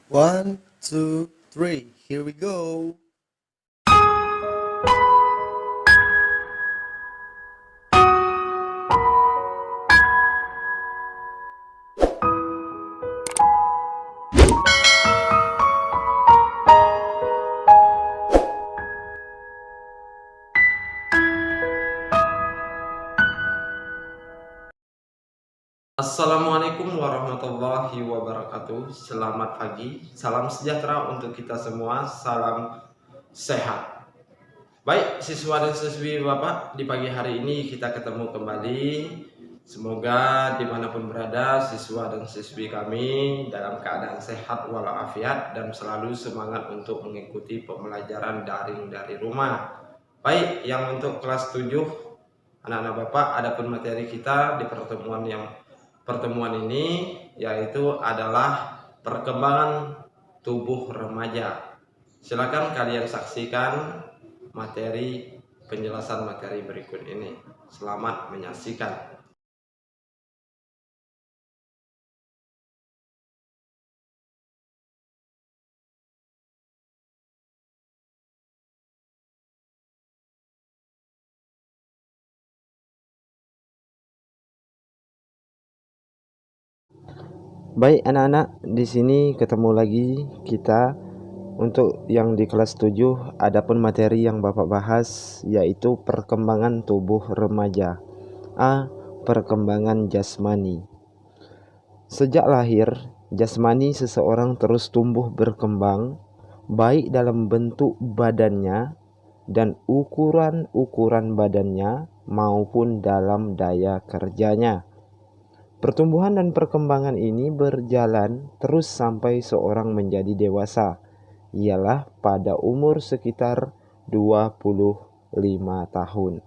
One, two, three. Here we go. Assalamualaikum warahmatullahi wabarakatuh. Selamat pagi, salam sejahtera untuk kita semua, salam sehat. Baik, siswa dan siswi Bapak, di pagi hari ini kita ketemu kembali. Semoga dimanapun berada, siswa dan siswi kami dalam keadaan sehat walafiat dan selalu semangat untuk mengikuti pembelajaran daring dari rumah. Baik, yang untuk kelas 7, anak-anak Bapak, adapun materi kita di pertemuan ini yaitu adalah perkembangan tubuh remaja. Silakan kalian saksikan penjelasan materi berikut ini. Selamat menyaksikan. Baik anak-anak, di sini ketemu lagi kita untuk yang di kelas 7. Adapun materi yang Bapak bahas yaitu perkembangan tubuh remaja. A. Perkembangan jasmani. Sejak lahir, jasmani seseorang terus tumbuh berkembang, baik dalam bentuk badannya dan ukuran-ukuran badannya maupun dalam daya kerjanya. Pertumbuhan dan perkembangan ini berjalan terus sampai seorang menjadi dewasa, ialah pada umur sekitar 25 tahun.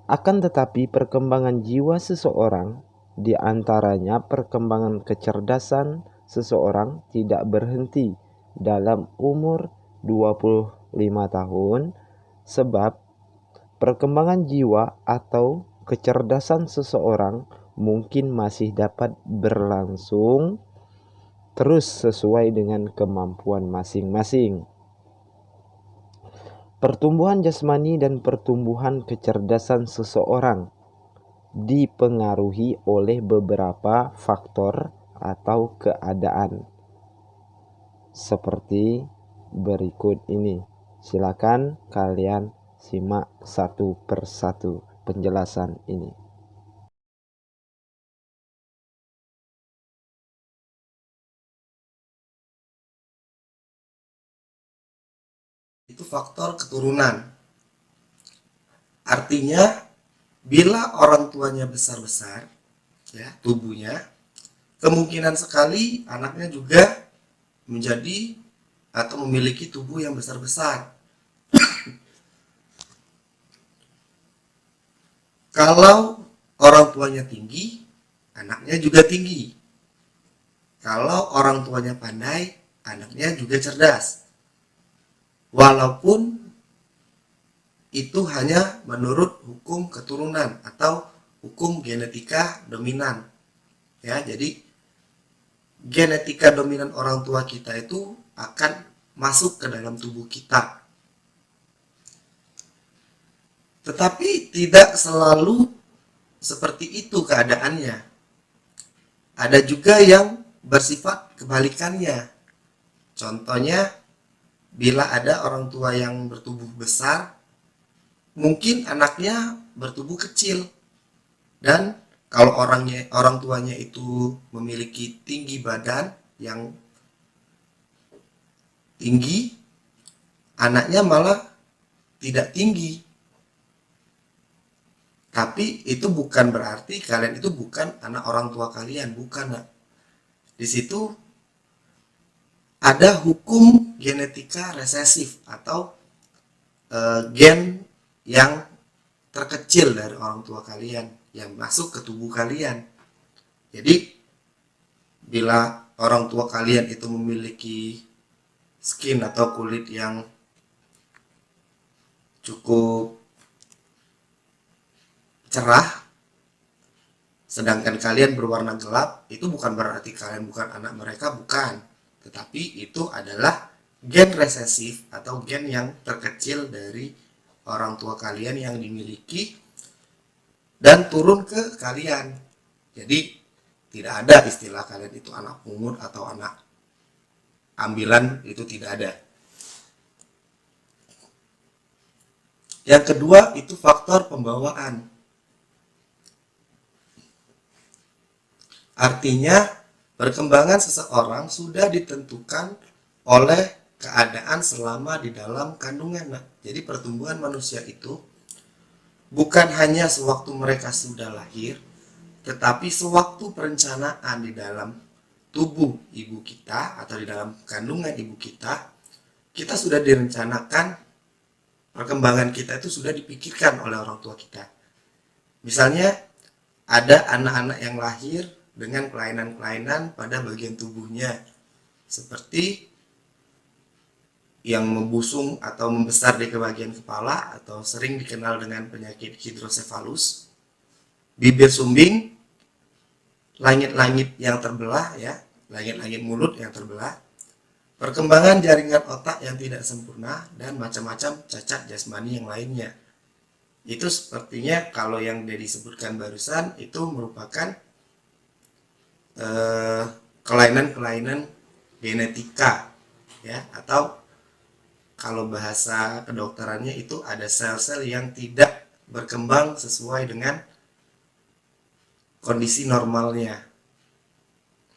Akan tetapi perkembangan jiwa seseorang, di antaranya perkembangan kecerdasan seseorang, tidak berhenti dalam umur 25 tahun, sebab perkembangan jiwa atau kecerdasan seseorang mungkin masih dapat berlangsung terus sesuai dengan kemampuan masing-masing. Pertumbuhan jasmani dan pertumbuhan kecerdasan seseorang dipengaruhi oleh beberapa faktor atau keadaan seperti berikut ini. Silakan kalian simak satu persatu penjelasan ini. Itu faktor keturunan. Artinya, bila orang tuanya besar-besar, ya, tubuhnya, kemungkinan sekali anaknya juga menjadi atau memiliki tubuh yang besar-besar. Kalau orang tuanya tinggi, anaknya juga tinggi. Kalau orang tuanya pandai, anaknya juga cerdas. Walaupun itu hanya menurut hukum keturunan atau hukum genetika dominan. Ya, jadi genetika dominan orang tua kita itu akan masuk ke dalam tubuh kita. Tetapi tidak selalu seperti itu keadaannya. Ada juga yang bersifat kebalikannya. Contohnya, bila ada orang tua yang bertubuh besar, mungkin anaknya bertubuh kecil. Dan kalau orang tuanya itu memiliki tinggi badan yang tinggi, anaknya malah tidak tinggi. Tapi itu bukan berarti kalian itu bukan anak orang tua kalian, bukan. Nak. Di situ ada hukum genetika resesif atau gen yang terkecil dari orang tua kalian yang masuk ke tubuh kalian. Jadi bila orang tua kalian itu memiliki skin atau kulit yang cukup cerah, Sedangkan kalian berwarna gelap, itu bukan berarti kalian bukan anak mereka, bukan. Tetapi itu adalah gen resesif atau gen yang terkecil dari orang tua kalian yang dimiliki dan turun ke kalian. Jadi tidak ada istilah kalian itu anak pungut atau anak ambilan, itu tidak ada. Yang kedua itu faktor pembawaan. Artinya perkembangan seseorang sudah ditentukan oleh keadaan selama di dalam kandungan. Nah, jadi pertumbuhan manusia itu bukan hanya sewaktu mereka sudah lahir, tetapi sewaktu perencanaan di dalam tubuh ibu kita atau di dalam kandungan ibu kita sudah direncanakan. Perkembangan kita itu sudah dipikirkan oleh orang tua kita. Misalnya ada anak-anak yang lahir dengan kelainan-kelainan pada bagian tubuhnya, seperti yang membusung atau membesar di bagian kepala atau sering dikenal dengan penyakit hidrosefalus, bibir sumbing, langit-langit yang terbelah, ya, langit-langit mulut yang terbelah, perkembangan jaringan otak yang tidak sempurna, dan macam-macam cacat jasmani yang lainnya. Itu sepertinya kalau yang disebutkan barusan itu merupakan kelainan-kelainan genetika, ya, atau kalau bahasa kedokterannya itu ada sel-sel yang tidak berkembang sesuai dengan kondisi normalnya.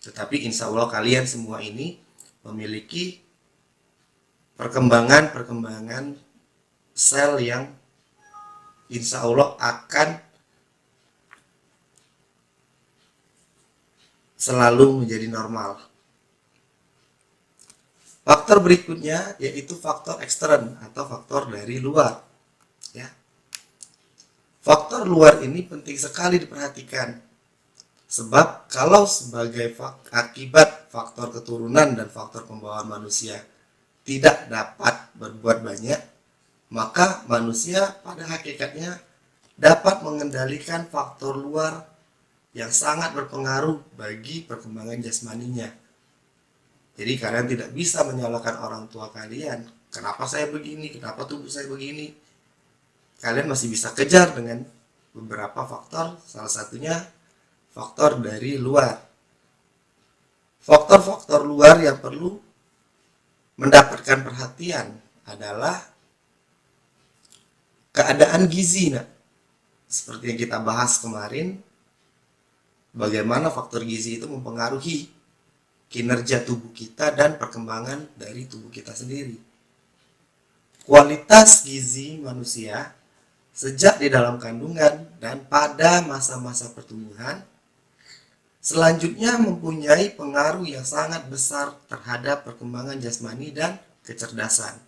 Tetapi insya Allah kalian semua ini memiliki perkembangan sel yang insya Allah akan selalu menjadi normal. Faktor berikutnya yaitu faktor ekstern atau faktor dari luar, ya. Faktor luar ini penting sekali diperhatikan. Sebab kalau sebagai akibat faktor keturunan dan faktor pembawaan manusia tidak dapat berbuat banyak, maka manusia pada hakikatnya dapat mengendalikan faktor luar yang sangat berpengaruh bagi perkembangan jasmaninya. Jadi kalian tidak bisa menyalahkan orang tua kalian, kenapa saya begini, kenapa tubuh saya begini. Kalian masih bisa kejar dengan beberapa faktor, salah satunya faktor dari luar. Faktor-faktor luar yang perlu mendapatkan perhatian adalah keadaan gizi. Nah, seperti yang kita bahas kemarin, bagaimana faktor gizi itu mempengaruhi kinerja tubuh kita dan perkembangan dari tubuh kita sendiri. Kualitas gizi manusia sejak di dalam kandungan dan pada masa-masa pertumbuhan selanjutnya mempunyai pengaruh yang sangat besar terhadap perkembangan jasmani dan kecerdasan.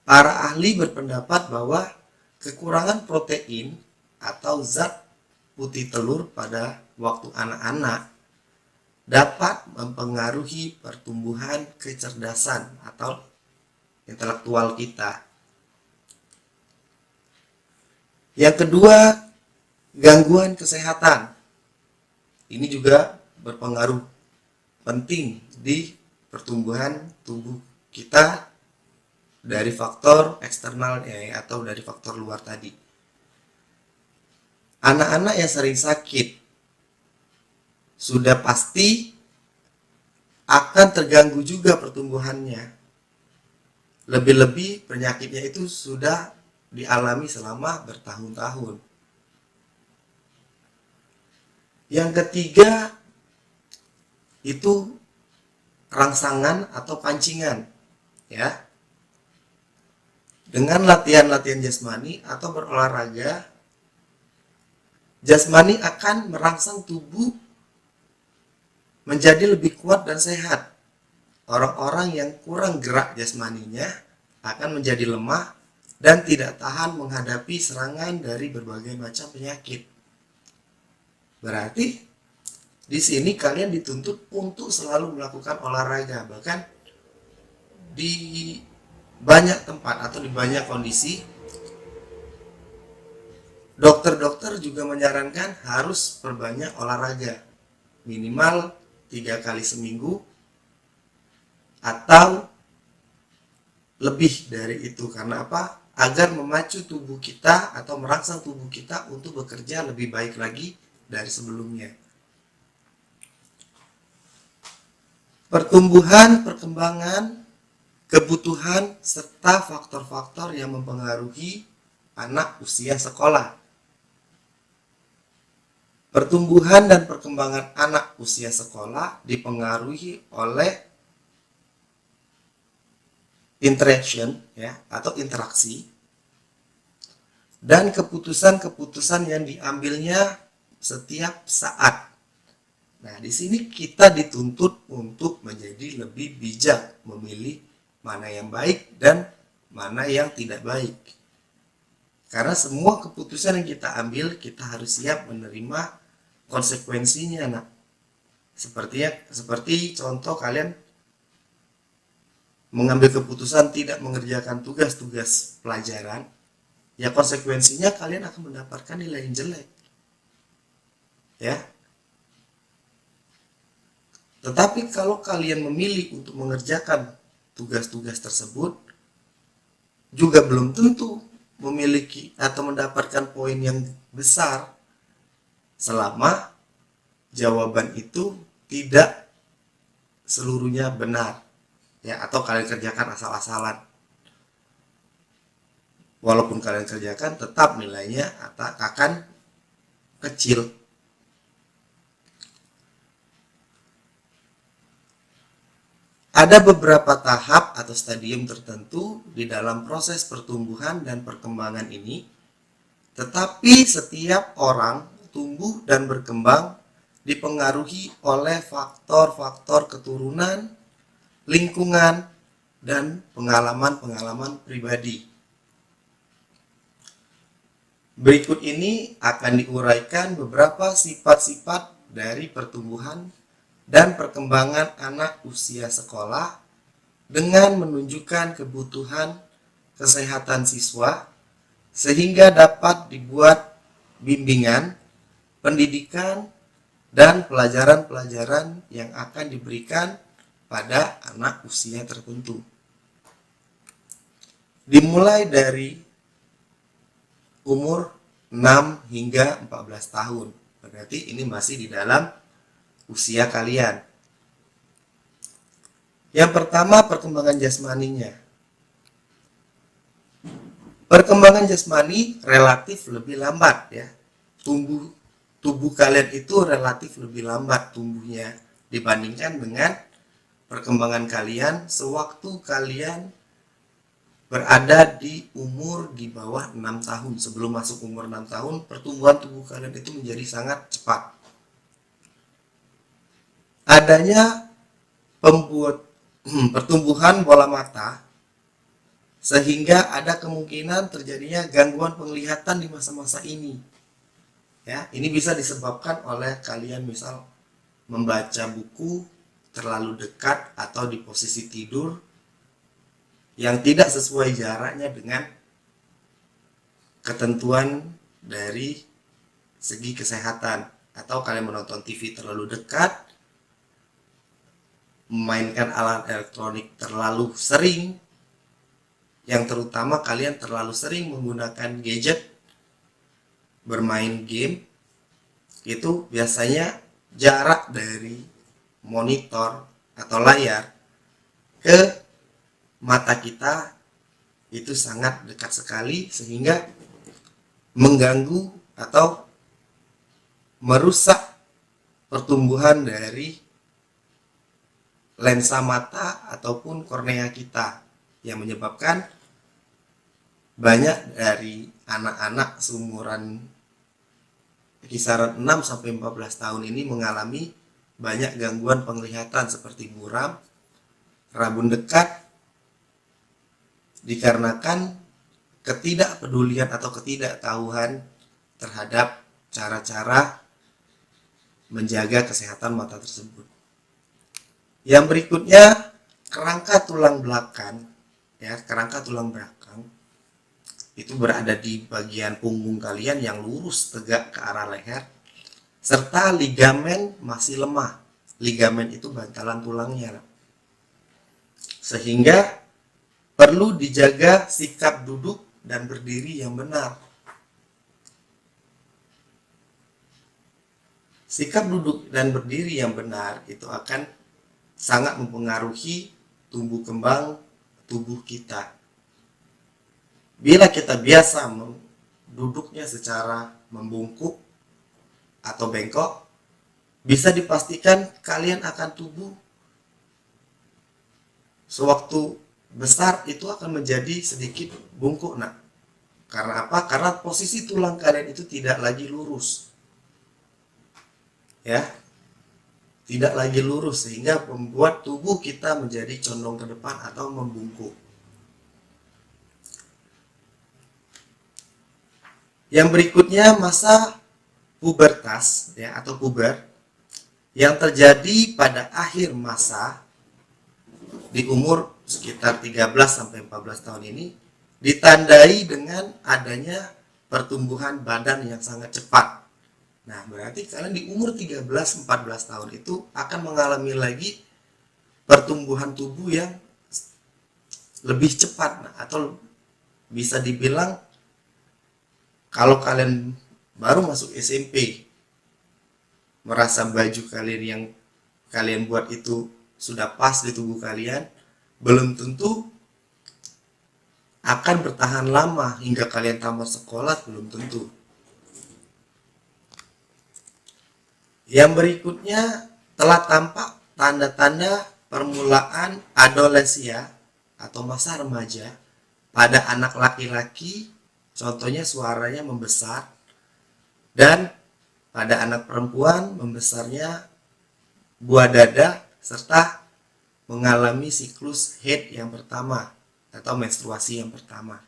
Para ahli berpendapat bahwa kekurangan protein atau zat putih telur pada waktu anak-anak dapat mempengaruhi pertumbuhan kecerdasan atau intelektual kita. Yang kedua, gangguan kesehatan. Ini juga berpengaruh penting di pertumbuhan tubuh kita dari faktor eksternal atau dari faktor luar tadi. Anak-anak yang sering sakit sudah pasti akan terganggu juga pertumbuhannya. Lebih-lebih penyakitnya itu sudah dialami selama bertahun-tahun. Yang ketiga itu rangsangan atau pancingan, ya. Dengan latihan-latihan jasmani atau berolahraga, jasmani akan merangsang tubuh menjadi lebih kuat dan sehat. Orang-orang yang kurang gerak jasmaninya akan menjadi lemah dan tidak tahan menghadapi serangan dari berbagai macam penyakit. Berarti di sini kalian dituntut untuk selalu melakukan olahraga. Bahkan di banyak tempat atau di banyak kondisi Dokter-dokter juga menyarankan harus perbanyak olahraga, minimal 3 kali seminggu atau lebih dari itu. Karena apa? Agar memacu tubuh kita atau merangsang tubuh kita untuk bekerja lebih baik lagi dari sebelumnya. Pertumbuhan, perkembangan, kebutuhan, serta faktor-faktor yang mempengaruhi anak usia sekolah. Pertumbuhan dan perkembangan anak usia sekolah dipengaruhi oleh interaction ya atau interaksi dan keputusan-keputusan yang diambilnya setiap saat. Nah, di sini kita dituntut untuk menjadi lebih bijak memilih mana yang baik dan mana yang tidak baik. Karena semua keputusan yang kita ambil, kita harus siap menerima konsekuensinya. Nah, seperti contoh kalian mengambil keputusan tidak mengerjakan tugas-tugas pelajaran, ya konsekuensinya kalian akan mendapatkan nilai yang jelek. Ya. Tetapi kalau kalian memilih untuk mengerjakan tugas-tugas tersebut, juga belum tentu memiliki atau mendapatkan poin yang besar selama jawaban itu tidak seluruhnya benar ya, atau kalian kerjakan asal-asalan. Walaupun kalian kerjakan, tetap nilainya akan kecil. Ada beberapa tahap atau stadium tertentu di dalam proses pertumbuhan dan perkembangan ini, tetapi setiap orang tumbuh dan berkembang dipengaruhi oleh faktor-faktor keturunan, lingkungan, dan pengalaman-pengalaman pribadi. Berikut ini akan diuraikan beberapa sifat-sifat dari pertumbuhan dan perkembangan anak usia sekolah dengan menunjukkan kebutuhan kesehatan siswa sehingga dapat dibuat bimbingan, pendidikan, dan pelajaran-pelajaran yang akan diberikan pada anak usia tertentu. Dimulai dari umur 6 hingga 14 tahun. Berarti ini masih di dalam usia kalian. Yang pertama, perkembangan jasmaninya. Perkembangan jasmani relatif lebih lambat ya. Tubuh kalian itu relatif lebih lambat tumbuhnya dibandingkan dengan perkembangan kalian sewaktu kalian berada di umur di bawah 6 tahun. Sebelum masuk umur 6 tahun, pertumbuhan tubuh kalian itu menjadi sangat cepat. Adanya pertumbuhan bola mata sehingga ada kemungkinan terjadinya gangguan penglihatan di masa-masa ini. Ya, ini bisa disebabkan oleh kalian misal membaca buku terlalu dekat atau di posisi tidur yang tidak sesuai jaraknya dengan ketentuan dari segi kesehatan, atau kalian menonton TV terlalu dekat, memainkan alat elektronik terlalu sering, yang terutama kalian terlalu sering menggunakan gadget, bermain game, itu biasanya jarak dari monitor atau layar ke mata kita itu sangat dekat sekali sehingga mengganggu atau merusak pertumbuhan dari lensa mata ataupun kornea kita, yang menyebabkan banyak dari anak-anak seumuran kisaran 6 sampai 14 tahun ini mengalami banyak gangguan penglihatan seperti buram, rabun dekat, dikarenakan ketidakpedulian atau ketidaktahuan terhadap cara-cara menjaga kesehatan mata tersebut. Yang berikutnya, kerangka tulang belakang ya, kerangka tulang belakang itu berada di bagian punggung kalian yang lurus tegak ke arah leher, serta ligamen masih lemah. Ligamen itu bantalan tulangnya, sehingga perlu dijaga sikap duduk dan berdiri yang benar. Sikap duduk dan berdiri yang benar itu akan sangat mempengaruhi tumbuh kembang tubuh kita. Bila kita biasa duduknya secara membungkuk atau bengkok, bisa dipastikan kalian akan tubuh sewaktu besar itu akan menjadi sedikit bungkuk. Nah, karena apa? Karena posisi tulang kalian itu tidak lagi lurus. Ya. Tidak lagi lurus, sehingga membuat tubuh kita menjadi condong ke depan atau membungkuk. Yang berikutnya masa pubertas ya atau puber yang terjadi pada akhir masa di umur sekitar 13 sampai 14 tahun ini ditandai dengan adanya pertumbuhan badan yang sangat cepat. Nah, berarti kalian di umur 13-14 tahun itu akan mengalami lagi pertumbuhan tubuh yang lebih cepat. Nah, atau bisa dibilang kalau kalian baru masuk SMP, merasa baju kalian yang kalian buat itu sudah pas di tubuh kalian, belum tentu akan bertahan lama hingga kalian tamat sekolah, belum tentu. Yang berikutnya telah tampak tanda-tanda permulaan adolesia atau masa remaja pada anak laki-laki, contohnya suaranya membesar, dan pada anak perempuan membesarnya buah dada serta mengalami siklus haid yang pertama atau menstruasi yang pertama.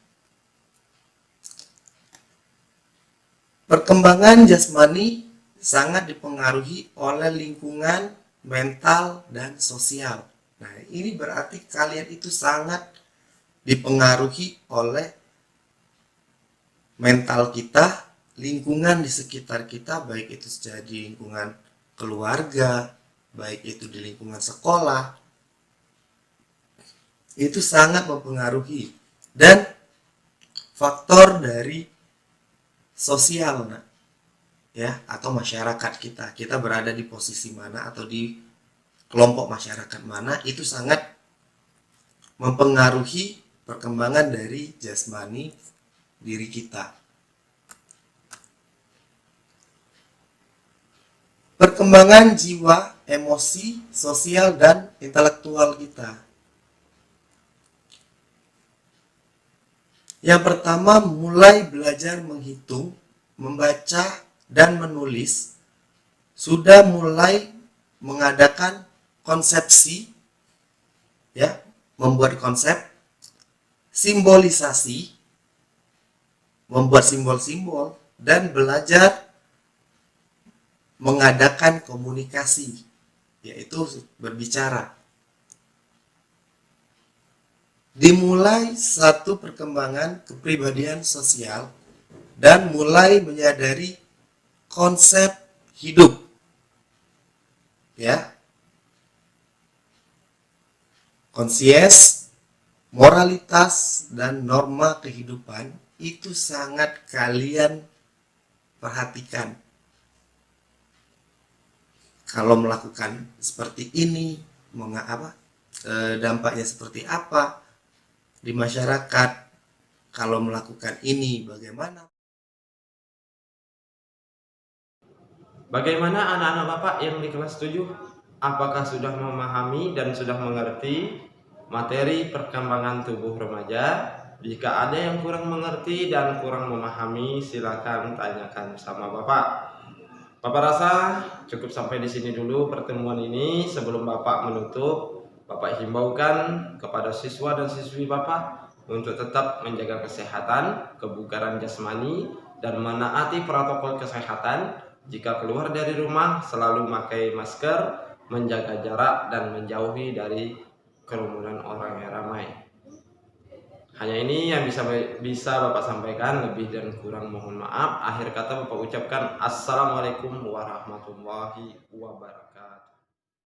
Perkembangan jasmani sangat dipengaruhi oleh lingkungan, mental, dan sosial. Nah, ini berarti kalian itu sangat dipengaruhi oleh mental kita, lingkungan di sekitar kita, baik itu jadi lingkungan keluarga, baik itu di lingkungan sekolah, itu sangat mempengaruhi. Dan faktor dari sosial, nah, ya, atau masyarakat kita berada di posisi mana atau di kelompok masyarakat mana, itu sangat mempengaruhi perkembangan dari jasmani diri kita. Perkembangan jiwa, emosi, sosial, dan intelektual kita. Yang pertama, mulai belajar menghitung, membaca, dan menulis, sudah mulai mengadakan konsepsi, ya, membuat konsep, simbolisasi, membuat simbol-simbol, dan belajar mengadakan komunikasi, yaitu berbicara. Dimulai satu perkembangan kepribadian sosial dan mulai menyadari konsep hidup, ya, konsies, moralitas, dan norma kehidupan itu sangat kalian perhatikan. Kalau melakukan seperti ini, dampaknya seperti apa di masyarakat? Kalau melakukan ini, bagaimana? Bagaimana anak-anak Bapak yang di kelas 7? Apakah sudah memahami dan sudah mengerti materi perkembangan tubuh remaja? Jika ada yang kurang mengerti dan kurang memahami, silakan tanyakan sama Bapak. Bapak rasa cukup sampai di sini dulu pertemuan ini. Sebelum Bapak menutup, Bapak himbaukan kepada siswa dan siswi Bapak untuk tetap menjaga kesehatan, kebugaran jasmani, dan menaati protokol kesehatan. Jika keluar dari rumah, selalu memakai masker, menjaga jarak, dan menjauhi dari kerumunan orang yang ramai. Hanya ini yang bisa Bapak sampaikan, lebih dan kurang mohon maaf. Akhir kata Bapak ucapkan Assalamualaikum warahmatullahi wabarakatuh.